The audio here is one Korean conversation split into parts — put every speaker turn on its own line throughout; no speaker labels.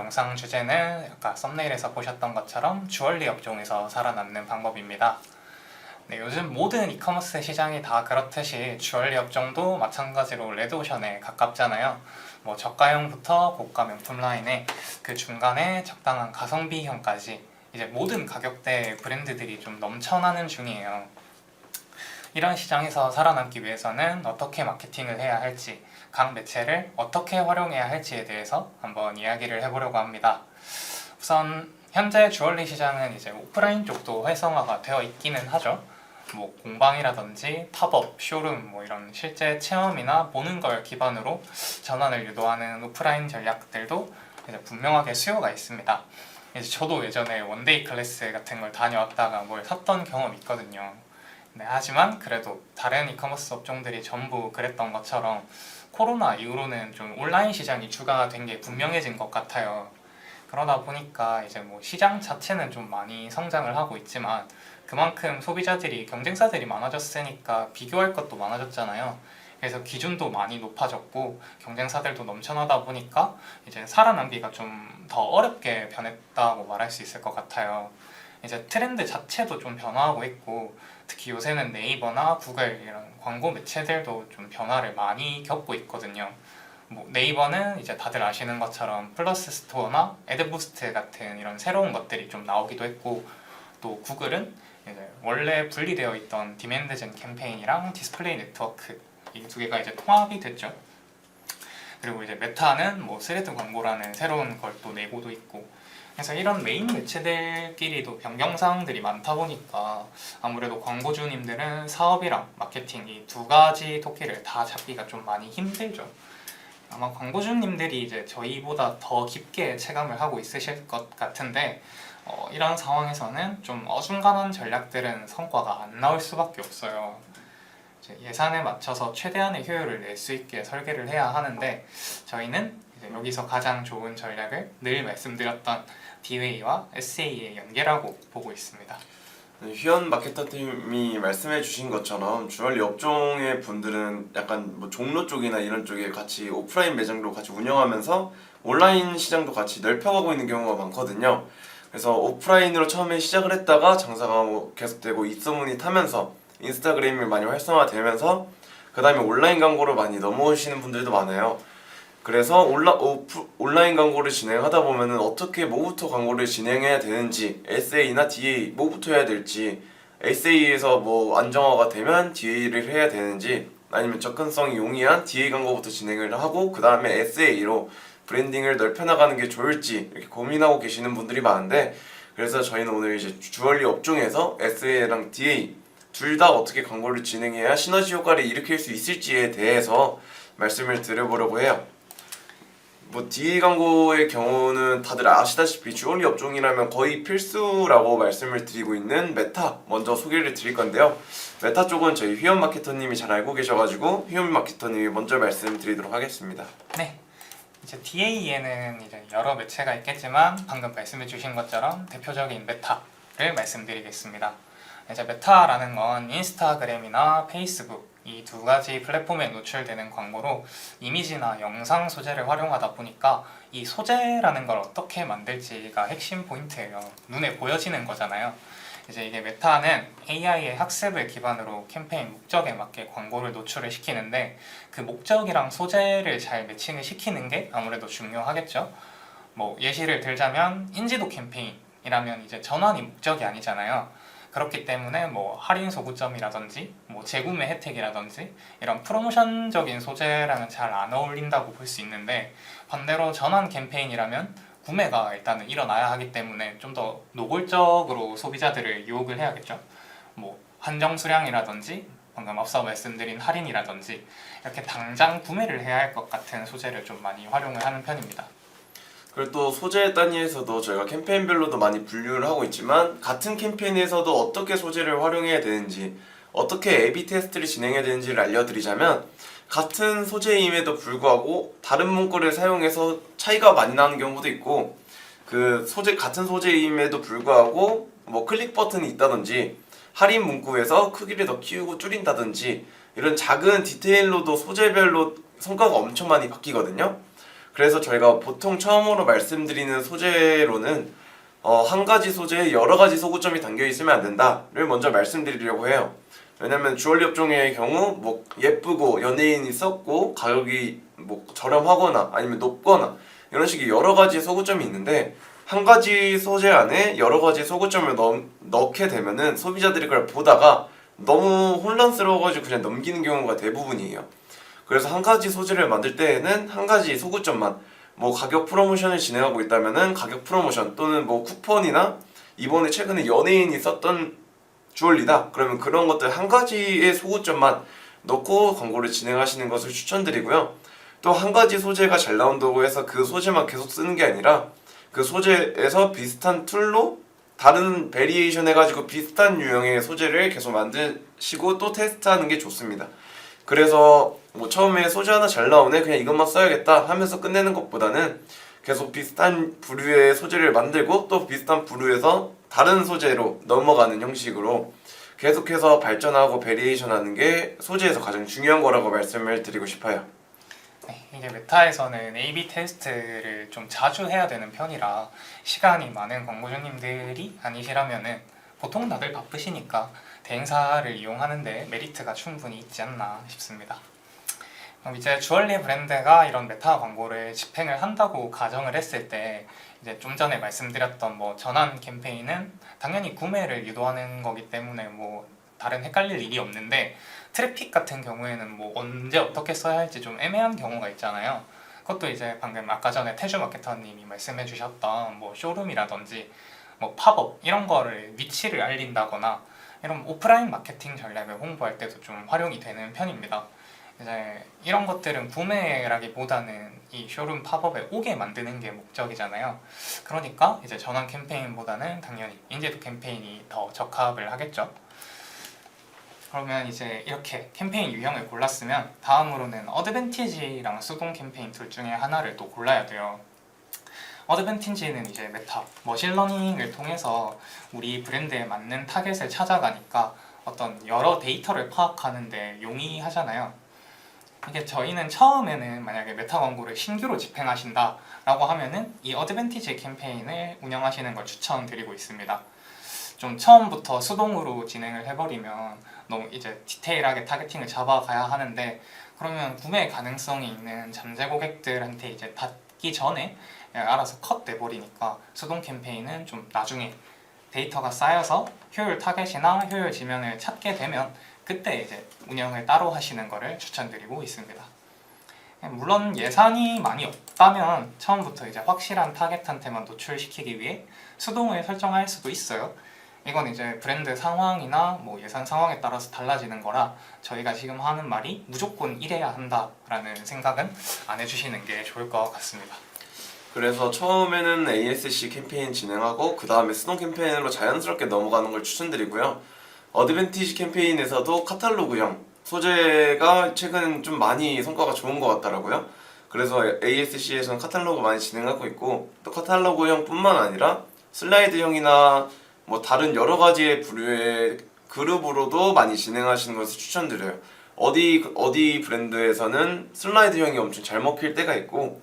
영상 주제는 아까 썸네일에서 보셨던 것처럼 주얼리 업종에서 살아남는 방법입니다. 네, 요즘 모든 이커머스 시장이 다 그렇듯이 주얼리 업종도 마찬가지로 레드오션에 가깝잖아요. 뭐 저가형부터 고가 명품 라인에 그 중간에 적당한 가성비형까지 이제 모든 가격대 브랜드들이 좀 넘쳐나는 중이에요. 이런 시장에서 살아남기 위해서는 어떻게 마케팅을 해야 할지, 각 매체를 어떻게 활용해야 할지에 대해서 한번 이야기를 해보려고 합니다. 우선 현재 주얼리 시장은 이제 오프라인 쪽도 활성화가 되어 있기는 하죠. 뭐 공방이라든지 팝업, 쇼룸 뭐 이런 실제 체험이나 보는 걸 기반으로 전환을 유도하는 오프라인 전략들도 이제 분명하게 수요가 있습니다. 이제 저도 예전에 원데이 클래스 같은 걸 다녀왔다가 뭘 샀던 경험이 있거든요. 네, 하지만 그래도 다른 이커머스 업종들이 전부 그랬던 것처럼 코로나 이후로는 좀 온라인 시장이 주가 된 게 분명해진 것 같아요. 그러다 보니까 이제 뭐 시장 자체는 좀 많이 성장을 하고 있지만 그만큼 소비자들이 경쟁사들이 많아졌으니까 비교할 것도 많아졌잖아요. 그래서 기준도 많이 높아졌고 경쟁사들도 넘쳐나다 보니까 이제 살아남기가 좀 더 어렵게 변했다고 말할 수 있을 것 같아요. 이제 트렌드 자체도 좀 변화하고 있고 특히 요새는 네이버나 구글 이런 광고 매체들도 좀 변화를 많이 겪고 있거든요. 뭐 네이버는 이제 다들 아시는 것처럼 플러스 스토어나 애드부스트 같은 이런 새로운 것들이 좀 나오기도 했고 또 구글은 이제 원래 분리되어 있던 디맨드젠 캠페인이랑 디스플레이 네트워크 이 두 개가 이제 통합이 됐죠. 그리고 이제 메타는 뭐 스레드 광고라는 새로운 걸 또 내고도 있고 그래서 이런 메인 매체들끼리도 변경사항들이 많다 보니까 아무래도 광고주님들은 사업이랑 마케팅 이 두 가지 토끼를 다 잡기가 좀 많이 힘들죠. 아마 광고주님들이 이제 저희보다 더 깊게 체감을 하고 있으실 것 같은데 이런 상황에서는 좀 어중간한 전략들은 성과가 안 나올 수밖에 없어요. 이제 예산에 맞춰서 최대한의 효율을 낼 수 있게 설계를 해야 하는데 저희는 이제 여기서 가장 좋은 전략을 늘 말씀드렸던 DWA와 SA의 연계라고 보고 있습니다.
휘연 마케터님이 말씀해 주신 것처럼 주얼리 업종의 분들은 약간 뭐 종로 쪽이나 이런 쪽에 같이 오프라인 매장도 같이 운영하면서 온라인 시장도 같이 넓혀가고 있는 경우가 많거든요. 그래서 오프라인으로 처음에 시작을 했다가 장사가 뭐 계속되고 입소문이 타면서 인스타그램이 많이 활성화되면서 그 다음에 온라인 광고로 많이 넘어오시는 분들도 많아요. 그래서 온라인 광고를 진행하다 보면은 어떻게 뭐부터 광고를 진행해야 되는지 SA나 DA 뭐부터 해야 될지 SA에서 뭐 안정화가 되면 DA를 해야 되는지 아니면 접근성이 용이한 DA 광고부터 진행을 하고 그 다음에 SA로 브랜딩을 넓혀나가는 게 좋을지 이렇게 고민하고 계시는 분들이 많은데 그래서 저희는 오늘 이제 주얼리 업종에서 SA랑 DA 둘 다 어떻게 광고를 진행해야 시너지 효과를 일으킬 수 있을지에 대해서 말씀을 드려보려고 해요. 뭐 DA 광고의 경우는 다들 아시다시피 주얼리 업종이라면 거의 필수라고 말씀을 드리고 있는 메타 먼저 소개를 드릴 건데요. 메타 쪽은 저희 휘연 마케터님이 잘 알고 계셔가지고 휘연 마케터님이 먼저 말씀드리도록 하겠습니다.
네, 이제 DA에는 이제 여러 매체가 있겠지만 방금 말씀해주신 것처럼 대표적인 메타를 말씀드리겠습니다. 이제 메타라는 건 인스타그램이나 페이스북 이 두 가지 플랫폼에 노출되는 광고로 이미지나 영상 소재를 활용하다 보니까 이 소재라는 걸 어떻게 만들지가 핵심 포인트예요. 눈에 보여지는 거잖아요. 이제 이게 메타는 AI의 학습을 기반으로 캠페인 목적에 맞게 광고를 노출을 시키는데 그 목적이랑 소재를 잘 매칭을 시키는 게 아무래도 중요하겠죠. 뭐 예시를 들자면 인지도 캠페인이라면 이제 전환이 목적이 아니잖아요. 그렇기 때문에 뭐 할인 소구점이라든지 뭐 재구매 혜택이라든지 이런 프로모션적인 소재랑은 잘 안 어울린다고 볼 수 있는데 반대로 전환 캠페인이라면 구매가 일단은 일어나야 하기 때문에 좀 더 노골적으로 소비자들을 유혹을 해야겠죠. 뭐 한정 수량이라든지 방금 앞서 말씀드린 할인이라든지 이렇게 당장 구매를 해야 할 것 같은 소재를 좀 많이 활용을 하는 편입니다.
그리고 또 소재 단위에서도 저희가 캠페인별로도 많이 분류를 하고 있지만 같은 캠페인에서도 어떻게 소재를 활용해야 되는지 어떻게 A/B 테스트를 진행해야 되는지를 알려드리자면 같은 소재임에도 불구하고 다른 문구를 사용해서 차이가 많이 나는 경우도 있고 그 같은 소재임에도 불구하고 뭐 클릭 버튼이 있다든지 할인 문구에서 크기를 더 키우고 줄인다든지 이런 작은 디테일로도 소재별로 성과가 엄청 많이 바뀌거든요. 그래서 저희가 보통 처음으로 말씀드리는 소재로는 한 가지 소재에 여러 가지 소구점이 담겨 있으면 안 된다를 먼저 말씀드리려고 해요. 왜냐면 주얼리 업종의 경우 뭐 예쁘고 연예인이 썼고 가격이 뭐 저렴하거나 아니면 높거나 이런 식의 여러 가지 소구점이 있는데 한 가지 소재 안에 여러 가지 소구점을 넣게 되면은 소비자들이 그걸 보다가 너무 혼란스러워가지고 그냥 넘기는 경우가 대부분이에요. 그래서 한 가지 소재를 만들 때에는 한 가지 소구점만, 뭐 가격 프로모션을 진행하고 있다면은 가격 프로모션 또는 뭐 쿠폰이나 이번에 최근에 연예인이 썼던 주얼리다 그러면 그런 것들 한 가지의 소구점만 넣고 광고를 진행하시는 것을 추천드리고요. 또 한 가지 소재가 잘 나온다고 해서 그 소재만 계속 쓰는 게 아니라 그 소재에서 비슷한 툴로 다른 베리에이션 해가지고 비슷한 유형의 소재를 계속 만드시고 또 테스트하는 게 좋습니다. 그래서 뭐 처음에 소재 하나 잘 나오네 그냥 이것만 써야겠다 하면서 끝내는 것보다는 계속 비슷한 부류의 소재를 만들고 또 비슷한 부류에서 다른 소재로 넘어가는 형식으로 계속해서 발전하고 베리에이션 하는 게 소재에서 가장 중요한 거라고 말씀을 드리고 싶어요.
네, 이게 메타에서는 A/B 테스트를 좀 자주 해야 되는 편이라 시간이 많은 광고주님들이 아니시라면은 보통 다들 바쁘시니까 대행사를 이용하는데 메리트가 충분히 있지 않나 싶습니다. 그럼 이제 주얼리 브랜드가 이런 메타 광고를 집행을 한다고 가정을 했을 때 이제 좀 전에 말씀드렸던 뭐 전환 캠페인은 당연히 구매를 유도하는 거기 때문에 뭐 다른 헷갈릴 일이 없는데 트래픽 같은 경우에는 뭐 언제 어떻게 써야 할지 좀 애매한 경우가 있잖아요. 그것도 이제 방금 아까 전에 태주 마케터님이 말씀해 주셨던 뭐 쇼룸이라든지 뭐 팝업 이런 거를 위치를 알린다거나 이런 오프라인 마케팅 전략을 홍보할 때도 좀 활용이 되는 편입니다. 이제 이런 것들은 구매라기보다는 이 쇼룸 팝업에 오게 만드는 게 목적이잖아요. 그러니까 이제 전환 캠페인보다는 당연히 인지도 캠페인이 더 적합을 하겠죠. 그러면 이제 이렇게 캠페인 유형을 골랐으면 다음으로는 어드밴티지랑 수동 캠페인 둘 중에 하나를 또 골라야 돼요. 어드밴티지는 이제 메타, 머신러닝을 통해서 우리 브랜드에 맞는 타겟을 찾아가니까 어떤 여러 데이터를 파악하는데 용이하잖아요. 이게 저희는 처음에는 만약에 메타 광고를 신규로 집행하신다 라고 하면은 이 어드밴티지 캠페인을 운영하시는 걸 추천드리고 있습니다. 좀 처음부터 수동으로 진행을 해버리면 너무 이제 디테일하게 타겟팅을 잡아가야 하는데 그러면 구매 가능성이 있는 잠재 고객들한테 이제 닿기 전에 알아서 컷 돼버리니까 수동 캠페인은 좀 나중에 데이터가 쌓여서 효율 타겟이나 효율 지면을 찾게 되면 그때 이제 운영을 따로 하시는 거를 추천드리고 있습니다. 물론 예산이 많이 없다면 처음부터 이제 확실한 타겟한테만 노출시키기 위해 수동을 설정할 수도 있어요. 이건 이제 브랜드 상황이나 뭐 예산 상황에 따라서 달라지는 거라 저희가 지금 하는 말이 무조건 이래야 한다라는 생각은 안 해주시는 게 좋을 것 같습니다.
그래서 처음에는 ASC 캠페인 진행하고 그 다음에 수동 캠페인으로 자연스럽게 넘어가는 걸 추천드리고요. 어드밴티지 캠페인에서도 카탈로그형 소재가 최근 좀 많이 성과가 좋은 것 같더라고요. 그래서 ASC에서는 카탈로그 많이 진행하고 있고 또 카탈로그형 뿐만 아니라 슬라이드형이나 뭐 다른 여러 가지의 부류의 그룹으로도 많이 진행하시는 것을 추천드려요. 어디 브랜드에서는 슬라이드형이 엄청 잘 먹힐 때가 있고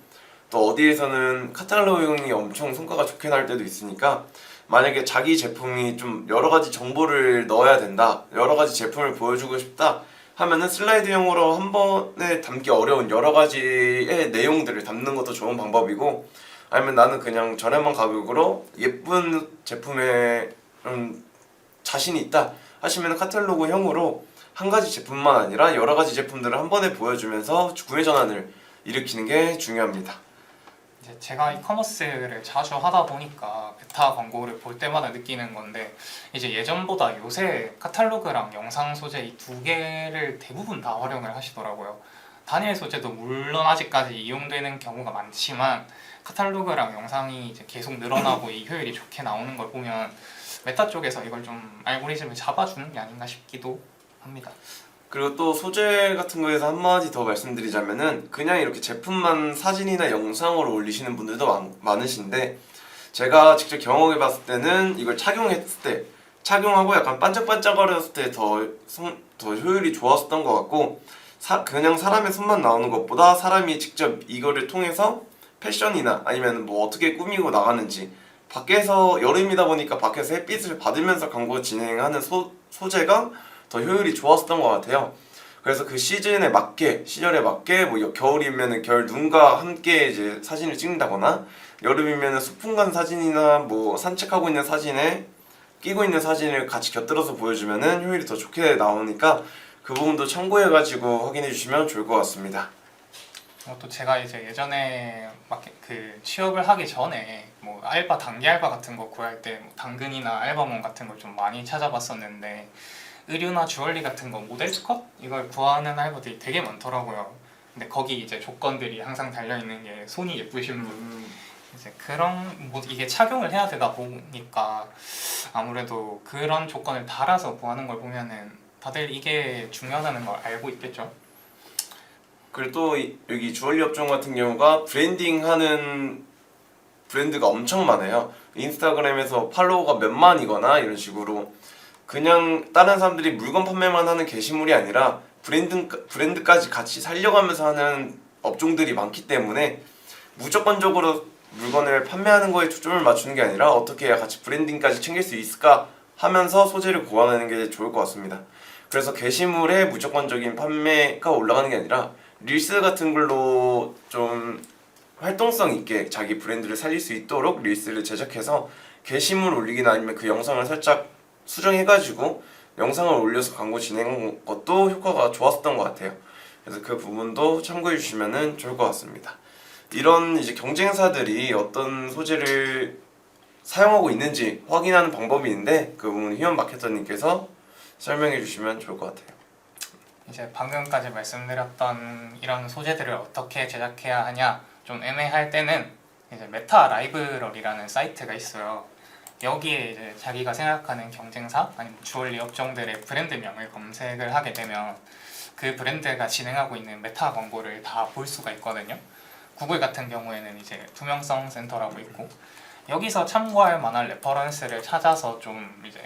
또 어디에서는 카탈로그형이 엄청 성과가 좋게 날 때도 있으니까 만약에 자기 제품이 좀 여러 가지 정보를 넣어야 된다, 여러 가지 제품을 보여주고 싶다 하면은 슬라이드형으로 한 번에 담기 어려운 여러 가지의 내용들을 담는 것도 좋은 방법이고 아니면 나는 그냥 저렴한 가격으로 예쁜 제품에 자신이 있다 하시면 카탈로그형으로 한 가지 제품만 아니라 여러 가지 제품들을 한 번에 보여주면서 구매 전환을 일으키는 게 중요합니다.
이제 제가 이커머스를 자주 하다 보니까 베타 광고를 볼 때마다 느끼는 건데 이제 예전보다 요새 카탈로그랑 영상 소재 이 두 개를 대부분 다 활용을 하시더라고요. 단일 소재도 물론 아직까지 이용되는 경우가 많지만 카탈로그랑 영상이 이제 계속 늘어나고 이 효율이 좋게 나오는 걸 보면 메타 쪽에서 이걸 좀 알고리즘을 잡아주는 게 아닌가 싶기도 합니다.
그리고 또 소재 같은 거에서 한마디 더 말씀드리자면은 그냥 이렇게 제품만 사진이나 영상으로 올리시는 분들도 많으신데 제가 직접 경험해 봤을 때는 이걸 착용했을 때 착용하고 약간 반짝반짝거렸을 때 더 효율이 좋았었던 것 같고 그냥 사람의 손만 나오는 것보다 사람이 직접 이거를 통해서 패션이나 아니면 뭐 어떻게 꾸미고 나가는지, 밖에서 여름이다 보니까 밖에서 햇빛을 받으면서 광고 진행하는 소재가 더 효율이 좋았었던 것 같아요. 그래서 그 시즌에 맞게, 시절에 맞게 뭐 겨울이면은 겨울 눈과 함께 이제 사진을 찍는다거나, 여름이면은 소풍 간 사진이나 뭐 산책하고 있는 사진에 끼고 있는 사진을 같이 곁들여서 보여주면은 효율이 더 좋게 나오니까 그 부분도 참고해가지고 확인해 주시면 좋을 것 같습니다.
또 제가 이제 예전에 막 그 취업을 하기 전에 뭐 알바 단기 알바 같은 거 구할 때뭐 당근이나 알바몬 같은 걸 좀 많이 찾아봤었는데 의류나 주얼리 같은 거 모델 스컷 이걸 구하는 알바들이 되게 많더라고요. 근데 거기 이제 조건들이 항상 달려 있는 게 손이 예쁘신 분, 이제 그런 뭐 이게 착용을 해야 되다 보니까 아무래도 그런 조건을 달아서 구하는 걸 보면은 다들 이게 중요하다는 걸 알고 있겠죠.
그리고 또 여기 주얼리 업종 같은 경우가 브랜딩하는 브랜드가 엄청 많아요. 인스타그램에서 팔로워가 몇만이거나 이런 식으로 그냥 다른 사람들이 물건 판매만 하는 게시물이 아니라 브랜드까지 같이 살려가면서 하는 업종들이 많기 때문에 무조건적으로 물건을 판매하는 거에 초점을 맞추는 게 아니라 어떻게 해야 같이 브랜딩까지 챙길 수 있을까 하면서 소재를 고안하는 게 좋을 것 같습니다. 그래서 게시물에 무조건적인 판매가 올라가는 게 아니라 릴스 같은 걸로 좀 활동성 있게 자기 브랜드를 살릴 수 있도록 릴스를 제작해서 게시물 올리기나 아니면 그 영상을 살짝 수정해가지고 영상을 올려서 광고 진행한 것도 효과가 좋았었던 것 같아요. 그래서 그 부분도 참고해 주시면 좋을 것 같습니다. 이런 이제 경쟁사들이 어떤 소재를 사용하고 있는지 확인하는 방법이 있는데 그 부분 희원 마케터님께서 설명해 주시면 좋을 것 같아요.
이제 방금까지 말씀드렸던 이런 소재들을 어떻게 제작해야 하냐 좀 애매할 때는 이제 메타 라이브러리라는 사이트가 있어요. 여기에 이제 자기가 생각하는 경쟁사 아니면 주얼리 업종들의 브랜드명을 검색을 하게 되면 그 브랜드가 진행하고 있는 메타 광고를 다 볼 수가 있거든요. 구글 같은 경우에는 이제 투명성 센터라고 있고, 여기서 참고할 만한 레퍼런스를 찾아서 좀 이제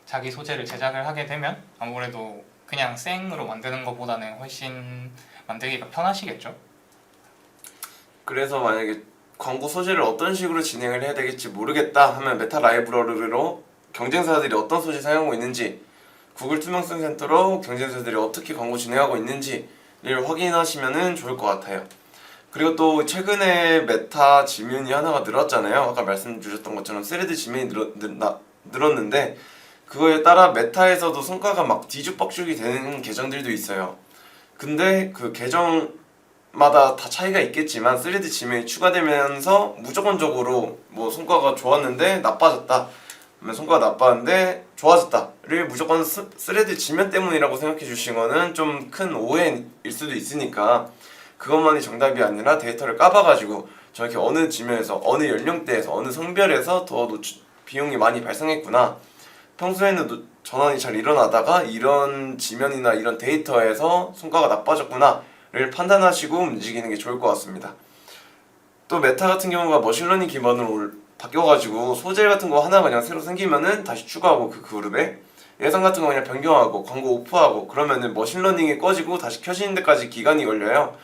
자기 소재를 제작을 하게 되면 아무래도 그냥 생으로 만드는 것보다는 훨씬 만들기가 편하시겠죠.
그래서 만약에 광고 소재를 어떤 식으로 진행을 해야 되겠지 모르겠다 하면 메타 라이브러리로 경쟁사들이 어떤 소재 사용하고 있는지, 구글 투명성 센터로 경쟁사들이 어떻게 광고 진행하고 있는지를 확인하시면 좋을 것 같아요. 그리고 또 최근에 메타 지면이 하나가 늘었잖아요. 아까 말씀 주셨던 것처럼 스레드 지면이 늘었는데 그거에 따라 메타에서도 성과가 막 뒤죽박죽이 되는 계정들도 있어요. 근데 그 계정마다 다 차이가 있겠지만 스레드 지면이 추가되면서 무조건적으로 뭐 성과가 좋았는데 나빠졌다, 성과가 나빴는데 좋아졌다를 무조건 스레드 지면 때문이라고 생각해 주시는 좀 큰 오해일 수도 있으니까 그것만이 정답이 아니라 데이터를 까봐가지고 저렇게 어느 지면에서 어느 연령대에서 어느 성별에서 더 비용이 많이 발생했구나, 평소에는 전환이 잘 일어나다가 이런 지면이나 이런 데이터에서 성과가 나빠졌구나를 판단하시고 움직이는 게 좋을 것 같습니다. 또 메타 같은 경우가 머신러닝 기반으로 바뀌어가지고 소재 같은 거 하나 그냥 새로 생기면은 다시 추가하고 그 그룹에 예산 같은 거 그냥 변경하고 광고 오프하고 그러면은 머신러닝이 꺼지고 다시 켜지는 데까지 기간이 걸려요.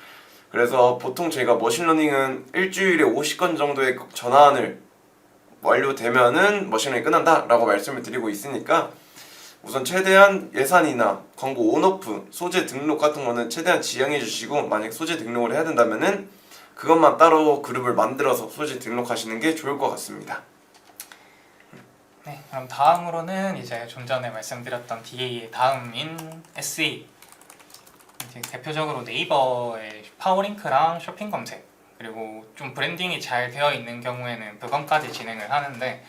그래서 보통 저희가 머신러닝은 일주일에 50건 정도의 전환을 완료되면은 머신러닝이 끝난다 라고 말씀을 드리고 있으니까 우선 최대한 예산이나 광고 온오프, 소재 등록 같은 거는 최대한 지양해 주시고, 만약 소재 등록을 해야 된다면은 그것만 따로 그룹을 만들어서 소재 등록하시는 게 좋을 것 같습니다.
네, 그럼 다음으로는 이제 좀 전에 말씀드렸던 DA의 다음인 SE. 이제 대표적으로 네이버의 파워링크랑 쇼핑 검색, 그리고 좀 브랜딩이 잘 되어 있는 경우에는 그것까지 진행을 하는데,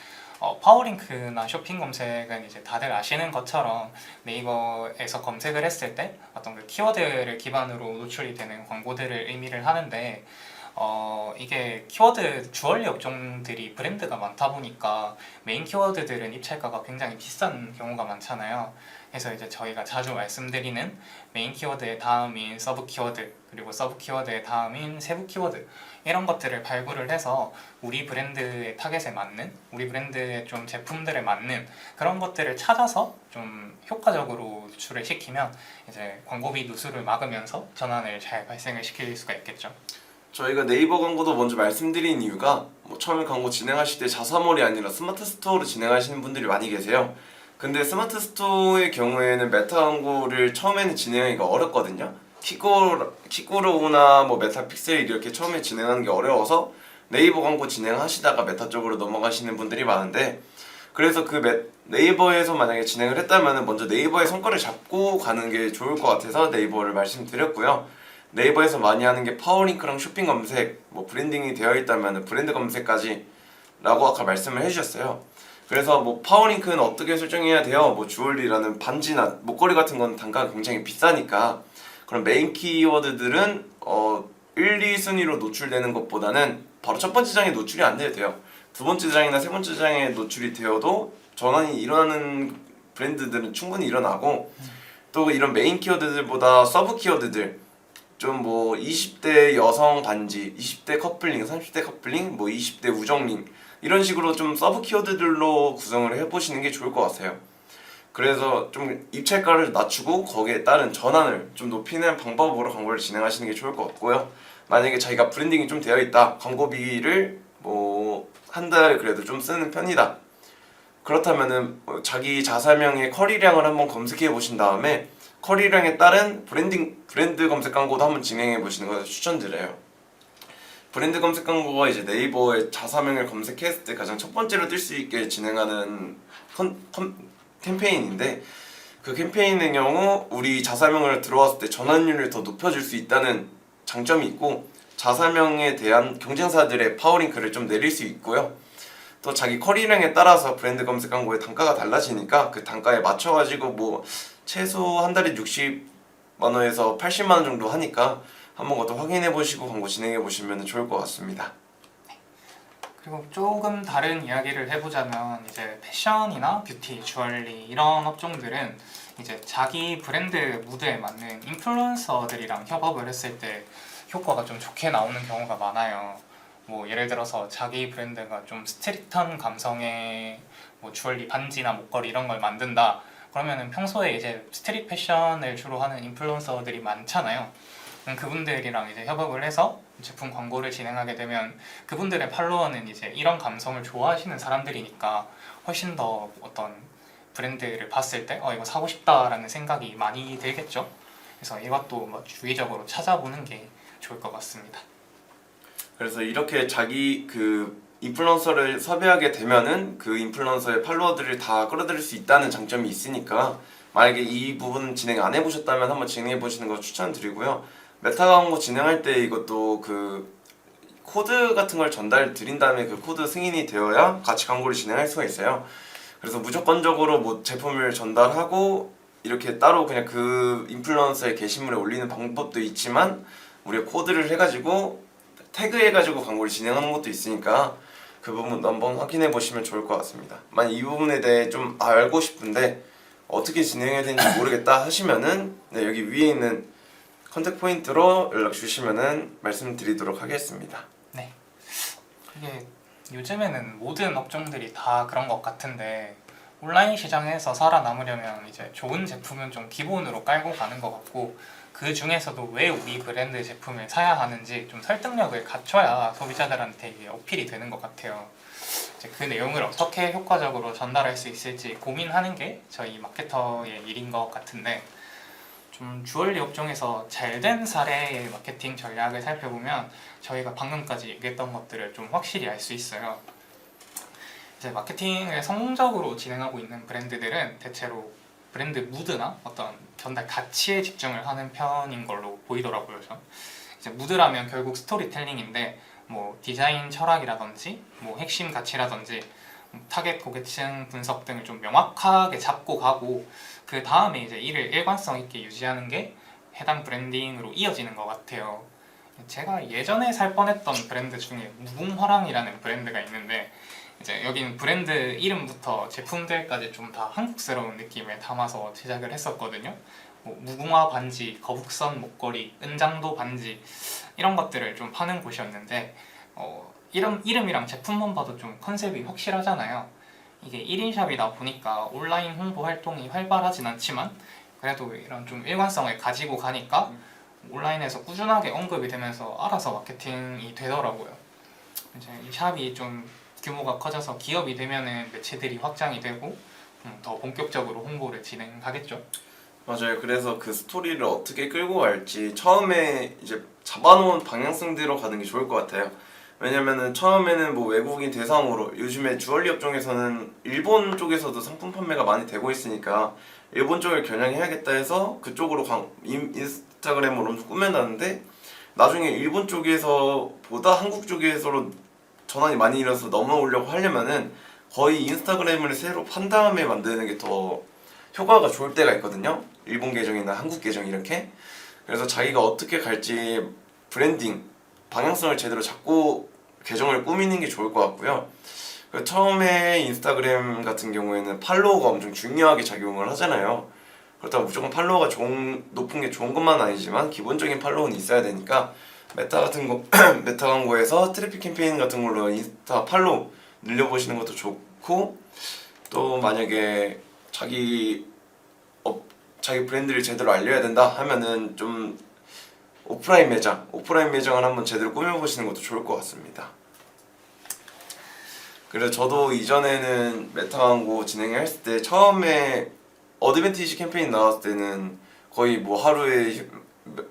파워링크나 쇼핑 검색은 이제 다들 아시는 것처럼 네이버에서 검색을 했을 때 어떤 그 키워드를 기반으로 노출이 되는 광고들을 의미를 하는데, 이게 키워드 주얼리 업종들이 브랜드가 많다 보니까 메인 키워드들은 입찰가가 굉장히 비싼 경우가 많잖아요. 그래서 이제 저희가 자주 말씀드리는 메인 키워드의 다음인 서브 키워드, 그리고 서브 키워드의 다음인 세부 키워드, 이런 것들을 발굴을 해서 우리 브랜드의 타겟에 맞는, 우리 브랜드의 좀 제품들에 맞는 그런 것들을 찾아서 좀 효과적으로 노출을 시키면 이제 광고비 누수를 막으면서 전환을 잘 발생을 시킬 수가 있겠죠.
저희가 네이버 광고도 먼저 말씀드린 이유가 뭐 처음에 광고 진행하실 때 자사몰이 아니라 스마트 스토어로 진행하시는 분들이 많이 계세요. 근데 스마트 스토어의 경우에는 메타 광고를 처음에는 진행하기가 어렵거든요. 키고로나 뭐 메타픽셀 이렇게 처음에 진행하는 게 어려워서 네이버 광고 진행하시다가 메타 쪽으로 넘어가시는 분들이 많은데, 그래서 네이버에서 만약에 진행을 했다면 먼저 네이버의 성과를 잡고 가는 게 좋을 것 같아서 네이버를 말씀드렸고요. 네이버에서 많이 하는 게 파워링크랑 쇼핑 검색, 뭐 브랜딩이 되어 있다면 브랜드 검색까지 라고 아까 말씀을 해주셨어요. 그래서 뭐 파워링크는 어떻게 설정해야 돼요? 뭐 주얼리라는 반지나 목걸이 같은 건 단가가 굉장히 비싸니까 그런 메인 키워드들은 1, 2순위로 노출되는 것보다는 바로 첫 번째 장에 노출이 안 돼도 돼요. 두 번째 장이나 세 번째 장에 노출이 되어도 전환이 일어나는 브랜드들은 충분히 일어나고, 또 이런 메인 키워드들보다 서브 키워드들 좀 뭐 20대 여성 반지, 20대 커플링, 30대 커플링, 뭐 20대 우정링 이런 식으로 좀 서브 키워드들로 구성을 해보시는 게 좋을 것 같아요. 그래서 좀 입찰가를 낮추고 거기에 따른 전환을 좀 높이는 방법으로 광고를 진행하시는 게 좋을 것 같고요. 만약에 자기가 브랜딩이 좀 되어 있다, 광고비를 뭐 한 달 그래도 좀 쓰는 편이다, 그렇다면은 자기 자사명의 쿼리량을 한번 검색해 보신 다음에 쿼리량에 따른 브랜드 검색 광고도 한번 진행해 보시는 것을 추천드려요. 브랜드 검색 광고가 이제 네이버에 자사명을 검색했을 때 가장 첫 번째로 뜰 수 있게 진행하는 캠페인인데, 그 캠페인의 경우 우리 자사명을 들어왔을 때 전환율을 더 높여줄 수 있다는 장점이 있고, 자사명에 대한 경쟁사들의 파워링크를 좀 내릴 수 있고요. 또 자기 쿼리량에 따라서 브랜드 검색 광고의 단가가 달라지니까 그 단가에 맞춰가지고 뭐 최소 한 달에 60만 원에서 80만 원 정도 하니까 한번 그것도 확인해 보시고 광고 진행해 보시면 좋을 것 같습니다.
그리고 조금 다른 이야기를 해보자면 이제 패션이나 뷰티, 주얼리 이런 업종들은 이제 자기 브랜드 무드에 맞는 인플루언서들이랑 협업을 했을 때 효과가 좀 좋게 나오는 경우가 많아요. 뭐 예를 들어서 자기 브랜드가 좀 스트릿한 감성의 뭐 주얼리, 반지나 목걸이 이런 걸 만든다. 그러면은 평소에 이제 스트릿 패션을 주로 하는 인플루언서들이 많잖아요. 그분들이랑 이제 협업을 해서 제품 광고를 진행하게 되면 그분들의 팔로워는 이제 이런 감성을 좋아하시는 사람들이니까 훨씬 더 어떤 브랜드를 봤을 때 이거 사고 싶다라는 생각이 많이 들겠죠. 그래서 이것도 뭐 주의적으로 찾아보는 게 좋을 것 같습니다.
그래서 이렇게 자기 그 인플루언서를 섭외하게 되면은 그 인플루언서의 팔로워들을 다 끌어들일 수 있다는 장점이 있으니까, 만약에 이 부분 진행 안 해보셨다면 한번 진행해 보시는 거 추천드리고요. 메타 광고 진행할 때 이것도 그 코드 같은 걸 전달 드린 다음에 그 코드 승인이 되어야 같이 광고를 진행할 수가 있어요. 그래서 무조건적으로 뭐 제품을 전달하고 이렇게 따로 그냥 그 인플루언서의 게시물에 올리는 방법도 있지만, 우리가 코드를 해가지고 태그해가지고 광고를 진행하는 것도 있으니까 그 부분 한번 확인해 보시면 좋을 것 같습니다. 만약 이 부분에 대해 좀 알고 싶은데 어떻게 진행해야 되는지 모르겠다 하시면은 여기 위에 있는 컨택 포인트로 연락 주시면은 말씀드리도록 하겠습니다.
네. 이게 요즘에는 모든 업종들이 다 그런 것 같은데, 온라인 시장에서 살아남으려면 이제 좋은 제품은 좀 기본으로 깔고 가는 것 같고, 그 중에서도 왜 우리 브랜드 제품을 사야 하는지 좀 설득력을 갖춰야 소비자들한테 이게 어필이 되는 것 같아요. 이제 그 내용을 어떻게 효과적으로 전달할 수 있을지 고민하는 게 저희 마케터의 일인 것 같은데, 좀 주얼리 업종에서 잘된 사례의 마케팅 전략을 살펴보면 저희가 방금까지 얘기했던 것들을 좀 확실히 알 수 있어요. 이제 마케팅을 성공적으로 진행하고 있는 브랜드들은 대체로 브랜드 무드나 어떤 전달 가치에 집중을 하는 편인 걸로 보이더라고요. 이제 무드라면 결국 스토리텔링인데, 뭐 디자인 철학이라든지 뭐 핵심 가치라든지 타겟 고객층 분석 등을 좀 명확하게 잡고 가고, 그 다음에 이제 이를 일관성 있게 유지하는 게 해당 브랜딩으로 이어지는 것 같아요. 제가 예전에 살 뻔했던 브랜드 중에 무궁화랑이라는 브랜드가 있는데, 이제 여기는 브랜드 이름부터 제품들까지 좀 다 한국스러운 느낌을 담아서 제작을 했었거든요. 뭐 무궁화 반지, 거북선 목걸이, 은장도 반지 이런 것들을 좀 파는 곳이었는데, 이름이랑 제품만 봐도 좀 컨셉이 확실하잖아요. 이게 1인 샵이다 보니까 온라인 홍보 활동이 활발하진 않지만 그래도 이런 좀 일관성을 가지고 가니까 온라인에서 꾸준하게 언급이 되면서 알아서 마케팅이 되더라고요. 이제 이 샵이 좀 규모가 커져서 기업이 되면은 매체들이 확장이 되고 더 본격적으로 홍보를 진행하겠죠.
맞아요. 그래서 그 스토리를 어떻게 끌고 갈지 처음에 이제 잡아놓은 방향성대로 가는 게 좋을 것 같아요. 왜냐면은 처음에는 뭐 외국인 대상으로 요즘에 주얼리 업종에서는 일본 쪽에서도 상품 판매가 많이 되고 있으니까 일본 쪽을 겨냥해야겠다 해서 그쪽으로 인스타그램을 엄청 꾸며놨는데 나중에 일본 쪽에서 보다 한국 쪽에서로 전환이 많이 일어서 넘어오려고 하려면은 거의 인스타그램을 새로 판 다음에 만드는 게 더 효과가 좋을 때가 있거든요. 일본 계정이나 한국 계정 이렇게. 그래서 자기가 어떻게 갈지 브랜딩 방향성을 제대로 잡고 계정을 꾸미는 게 좋을 것 같고요. 처음에 인스타그램 같은 경우에는 팔로워가 엄청 중요하게 작용을 하잖아요. 그렇다고 무조건 팔로워가 높은 게 좋은 것만 아니지만 기본적인 팔로우는 있어야 되니까 메타 같은 거 메타 광고에서 트래픽 캠페인 같은 걸로 인스타 팔로우 늘려보시는 것도 좋고, 또 만약에 자기 브랜드를 제대로 알려야 된다 하면은 좀 오프라인 매장을 한번 제대로 꾸며보시는 것도 좋을 것 같습니다. 그래서 저도 이전에는 메타 광고 진행했을 때 처음에 어드밴티지 캠페인 나왔을 때는 거의 뭐 하루에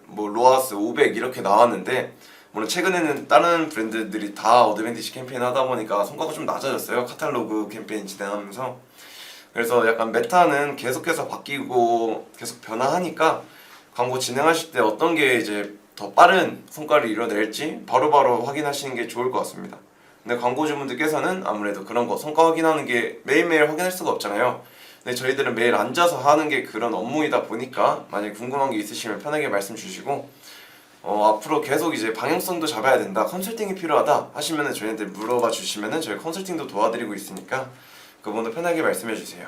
뭐 로아스 500 이렇게 나왔는데, 물론 최근에는 다른 브랜드들이 다 어드밴티지 캠페인 하다 보니까 성과가 좀 낮아졌어요. 카탈로그 캠페인 진행하면서. 그래서 약간 메타는 계속해서 바뀌고 계속 변화하니까 광고 진행하실 때 어떤 게 이제 더 빠른 성과를 이뤄낼지 바로바로 확인하시는 게 좋을 것 같습니다. 근데 광고주분들께서는 아무래도 그런 거 성과 확인하는 게 매일매일 확인할 수가 없잖아요. 근데 저희들은 매일 앉아서 하는 게 그런 업무이다 보니까 만약에 궁금한 게 있으시면 편하게 말씀 주시고, 앞으로 계속 이제 방향성도 잡아야 된다, 컨설팅이 필요하다 하시면은 저희한테 물어봐 주시면은 저희 컨설팅도 도와드리고 있으니까 그분도 편하게 말씀해 주세요.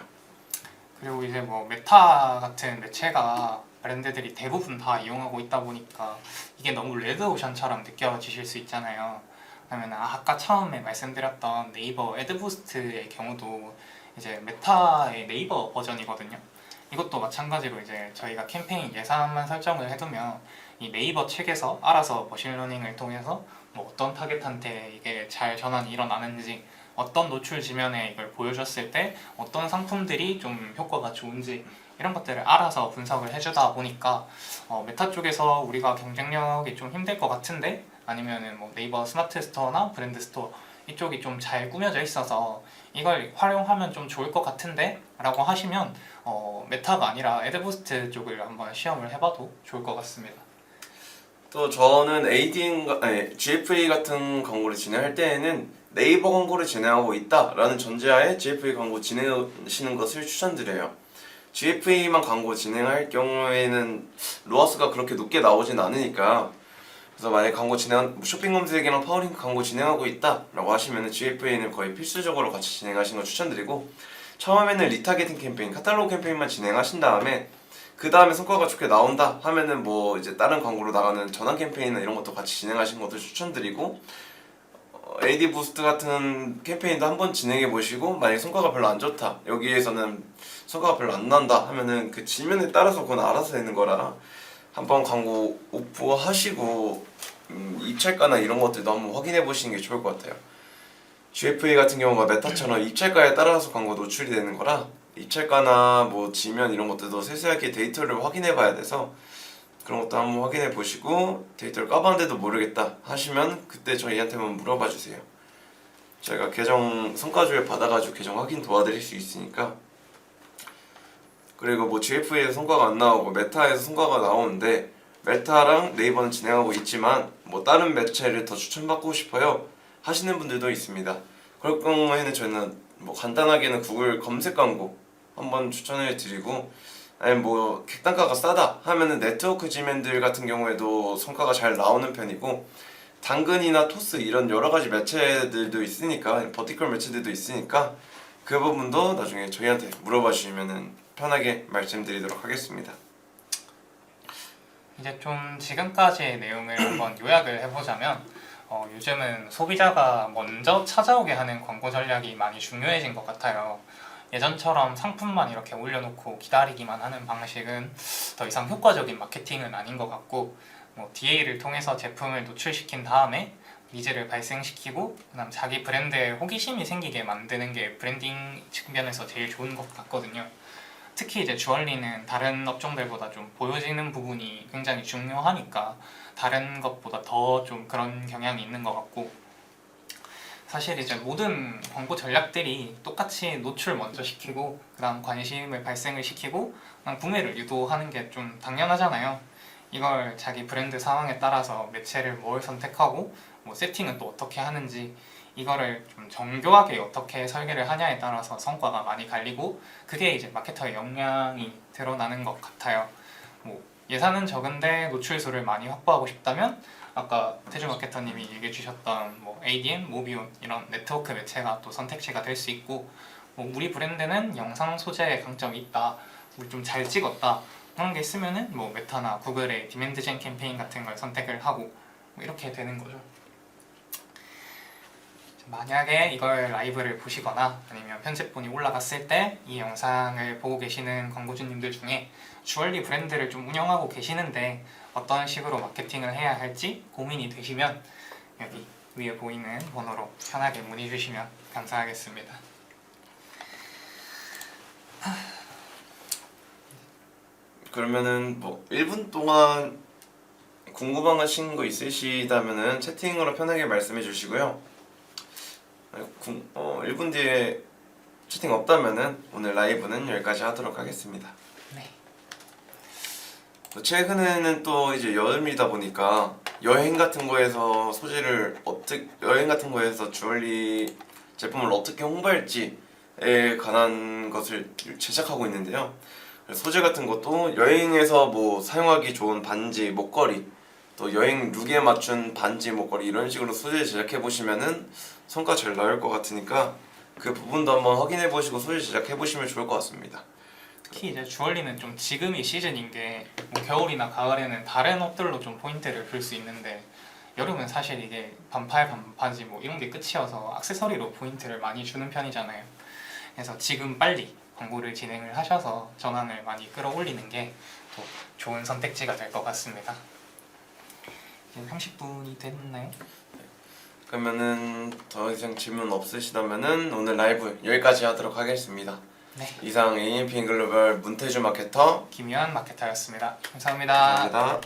그리고 이제 뭐 메타 같은 매체가 브랜드들이 대부분 다 이용하고 있다 보니까 이게 너무 레드오션처럼 느껴지실 수 있잖아요. 그러면 아까 처음에 말씀드렸던 네이버 애드부스트의 경우도 이제 메타의 네이버 버전이거든요. 이것도 마찬가지로 이제 저희가 캠페인 예산만 설정을 해두면 이 네이버 책에서 알아서 머신러닝을 통해서 뭐 어떤 타겟한테 이게 잘 전환이 일어나는지, 어떤 노출 지면에 이걸 보여줬을 때 어떤 상품들이 좀 효과가 좋은지, 이런 것들을 알아서 분석을 해주다 보니까 메타 쪽에서 우리가 경쟁력이 좀 힘들 것 같은데, 아니면은 뭐 네이버 스마트 스토어나 브랜드 스토어 이쪽이 좀 잘 꾸며져 있어서 이걸 활용하면 좀 좋을 것 같은데 라고 하시면 메타가 아니라 애드부스트 쪽을 한번 시험을 해봐도 좋을 것 같습니다.
또 저는 GFA 같은 광고를 진행할 때에는 네이버 광고를 진행하고 있다라는 전제하에 GFA 광고 진행하시는 것을 추천드려요. GFA만 광고 진행할 경우에는 로아스가 그렇게 높게 나오진 않으니까, 그래서 만약에 쇼핑 검색이랑 파워링크 광고 진행하고 있다라고 하시면 GFA는 거의 필수적으로 같이 진행하시는 걸 추천드리고, 처음에는 리타겟팅 캠페인, 카탈로그 캠페인만 진행하신 다음에 그 다음에 성과가 좋게 나온다 하면은 뭐 이제 다른 광고로 나가는 전환 캠페인이나 이런 것도 같이 진행하시는 것도 추천드리고, AD 부스트 같은 캠페인도 한번 진행해 보시고 만약에 성과가 별로 안 좋다, 여기에서는 성과가 별로 안 난다 하면은 그 지면에 따라서 그건 알아서 되는 거라 한번 광고 오프하시고 입찰가나 이런 것들도 한번 확인해 보시는 게 좋을 것 같아요. GFA 같은 경우가 메타처럼 입찰가에 따라서 광고 노출이 되는 거라 입찰가나 뭐 지면 이런 것들도 세세하게 데이터를 확인해 봐야 돼서 그런 것도 한번 확인해 보시고, 데이터를 까봤는데도 모르겠다 하시면 그때 저희한테 한번 물어봐 주세요. 저희가 계정 성과 조회 받아가지고 계정 확인 도와드릴 수 있으니까. 그리고 뭐 GFA에서 성과가 안 나오고 메타에서 성과가 나오는데 메타랑 네이버는 진행하고 있지만 뭐 다른 매체를 더 추천받고 싶어요 하시는 분들도 있습니다. 그럴 경우에는 저희는 뭐 간단하게는 구글 검색 광고 한번 추천을 드리고, 아니면 뭐 객단가가 싸다 하면은 네트워크 지맨들 같은 경우에도 성과가 잘 나오는 편이고, 당근이나 토스 이런 여러 가지 매체들도 있으니까, 버티컬 매체들도 있으니까 그 부분도 나중에 저희한테 물어봐 주시면은 편하게 말씀드리도록 하겠습니다.
이제 좀 지금까지의 내용을 한번 요약을 해보자면 요즘은 소비자가 먼저 찾아오게 하는 광고 전략이 많이 중요해진 것 같아요. 예전처럼 상품만 이렇게 올려놓고 기다리기만 하는 방식은 더 이상 효과적인 마케팅은 아닌 것 같고, 뭐 DA를 통해서 제품을 노출시킨 다음에 니즈를 발생시키고 그다음 자기 브랜드에 호기심이 생기게 만드는 게 브랜딩 측면에서 제일 좋은 것 같거든요. 특히 이제 주얼리는 다른 업종들보다 좀 보여지는 부분이 굉장히 중요하니까 다른 것보다 더 좀 그런 경향이 있는 것 같고, 사실 이제 모든 광고 전략들이 똑같이 노출 먼저 시키고 그다음 관심을 발생을 시키고 그다음 구매를 유도하는 게 좀 당연하잖아요. 이걸 자기 브랜드 상황에 따라서 매체를 뭘 선택하고 뭐 세팅은 또 어떻게 하는지 이거를 좀 정교하게 어떻게 설계를 하냐에 따라서 성과가 많이 갈리고 그게 이제 마케터의 역량이 드러나는 것 같아요. 뭐 예산은 적은데 노출수를 많이 확보하고 싶다면 아까 태주 마케터님이 얘기해 주셨던 뭐 ADM, 모비온 이런 네트워크 매체가 또 선택지가 될 수 있고, 뭐 우리 브랜드는 영상 소재에 강점이 있다, 우리 좀 잘 찍었다 그런 게 있으면은 뭐 메타나 구글의 디맨드젠 캠페인 같은 걸 선택을 하고 뭐 이렇게 되는 거죠. 만약에 이걸 라이브를 보시거나 아니면 편집본이 올라갔을 때 이 영상을 보고 계시는 광고주님들 중에 주얼리 브랜드를 좀 운영하고 계시는데 어떤 식으로 마케팅을 해야 할지 고민이 되시면 여기 위에 보이는 번호로 편하게 문의 주시면 감사하겠습니다.
그러면은 뭐 1분 동안 궁금하신 거 있으시다면은 채팅으로 편하게 말씀해 주시고요. 1분 뒤에 채팅 없다면은 오늘 라이브는 여기까지 하도록 하겠습니다.
네.
최근에는 또 이제 여름이다 보니까 여행 같은 거에서 여행 같은 거에서 주얼리 제품을 어떻게 홍보할지에 관한 것을 제작하고 있는데요. 소재 같은 것도 여행에서 뭐 사용하기 좋은 반지, 목걸이, 또 여행 룩에 맞춘 반지, 목걸이 이런 식으로 소재 제작해 보시면은 성과 잘 나올 것 같으니까 그 부분도 한번 확인해 보시고 소재 제작해 보시면 좋을 것 같습니다.
특히 이제 주얼리는 좀 지금이 시즌인 게 뭐 겨울이나 가을에는 다른 옷들로 좀 포인트를 줄 수 있는데 여름은 사실 이게 반팔, 반바지 뭐 이런 게 끝이어서 액세서리로 포인트를 많이 주는 편이잖아요. 그래서 지금 빨리 광고를 진행을 하셔서 전환을 많이 끌어올리는 게 또 좋은 선택지가 될 것 같습니다. 지금 30분이 됐나요?
그러면은 더 이상 질문 없으시다면은 오늘 라이브 여기까지 하도록 하겠습니다.
네.
이상 AMPN 글로벌 문태주 마케터
김유한 마케터였습니다. 감사합니다.
감사합니다.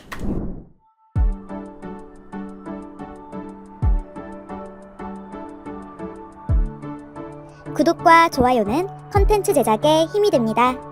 구독과 좋아요는 컨텐츠 제작에 힘이 됩니다.